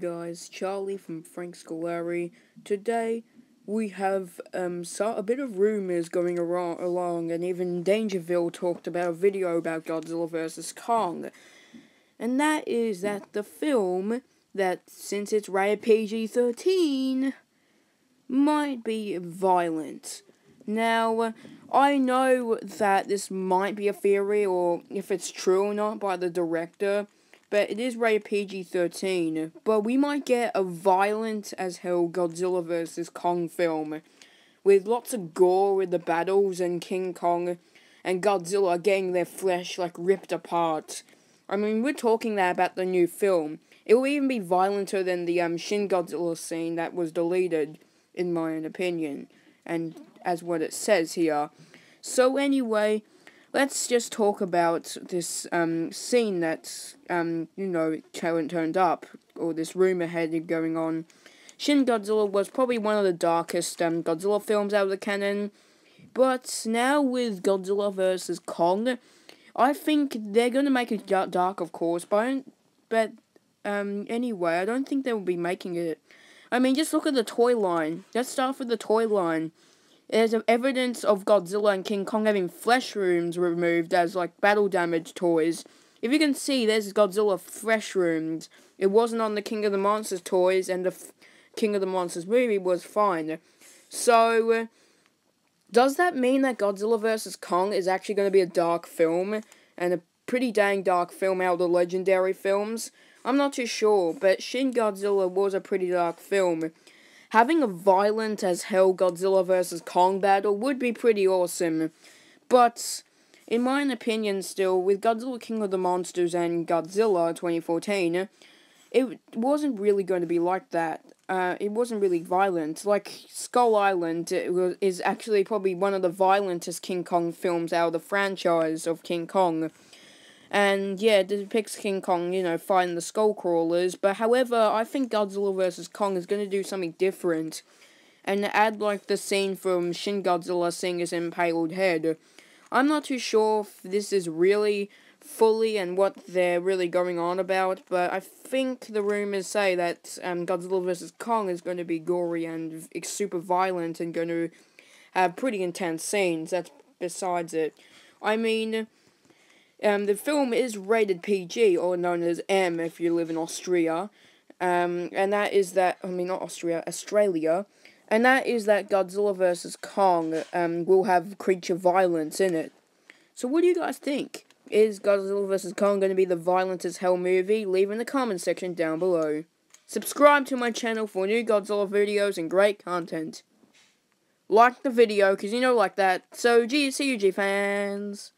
Guys, Charlie from Frank Scolari. Today we have a bit of rumors going along, and even Dangerville talked about a video about Godzilla vs. Kong. And that is that the film, that since it's rated PG-13, might be violent. Now, I know that this might be a theory, or if it's true or not, by the director, but it is rated PG-13, but we might get a violent as hell Godzilla vs. Kong film, with lots of gore with the battles and King Kong and Godzilla getting their flesh, ripped apart. I mean, we're talking there about the new film. It will even be violenter than the Shin Godzilla scene that was deleted, in my opinion, and as what it says here. So anyway, let's just talk about this scene that's turned up, or this rumor had going on. Shin Godzilla was probably one of the darkest Godzilla films out of the canon, but now with Godzilla vs. Kong, I think they're gonna make it dark, of course, but anyway, I don't think they will be making it. I mean, just look at the toy line. Let's start with the toy line. There's evidence of Godzilla and King Kong having flesh wounds removed as, battle damage toys. If you can see, there's Godzilla flesh wounds. It wasn't on the King of the Monsters toys, and the King of the Monsters movie was fine. So, does that mean that Godzilla vs. Kong is actually going to be a dark film, and a pretty dang dark film out of the legendary films? I'm not too sure, but Shin Godzilla was a pretty dark film. Having a violent as hell Godzilla vs. Kong battle would be pretty awesome, but in my opinion still, with Godzilla King of the Monsters and Godzilla 2014, it wasn't really going to be like that. It wasn't really violent. Like Skull Island is actually probably one of the violentest King Kong films out of the franchise of King Kong. And yeah, it depicts King Kong, fighting the skull crawlers. But however, I think Godzilla vs. Kong is going to do something different, and add the scene from Shin Godzilla seeing his impaled head. I'm not too sure if this is really fully and what they're really going on about, but I think the rumors say that Godzilla vs. Kong is going to be gory and super violent and going to have pretty intense scenes. That's besides it. I mean, the film is rated PG, or known as M if you live in Austria, and that is that, not Austria, Australia, and that is that Godzilla vs. Kong will have creature violence in it. So what do you guys think? Is Godzilla vs. Kong going to be the violent as hell movie? Leave in the comment section down below. Subscribe to my channel for new Godzilla videos and great content. Like the video, because like that. So, see you, G fans.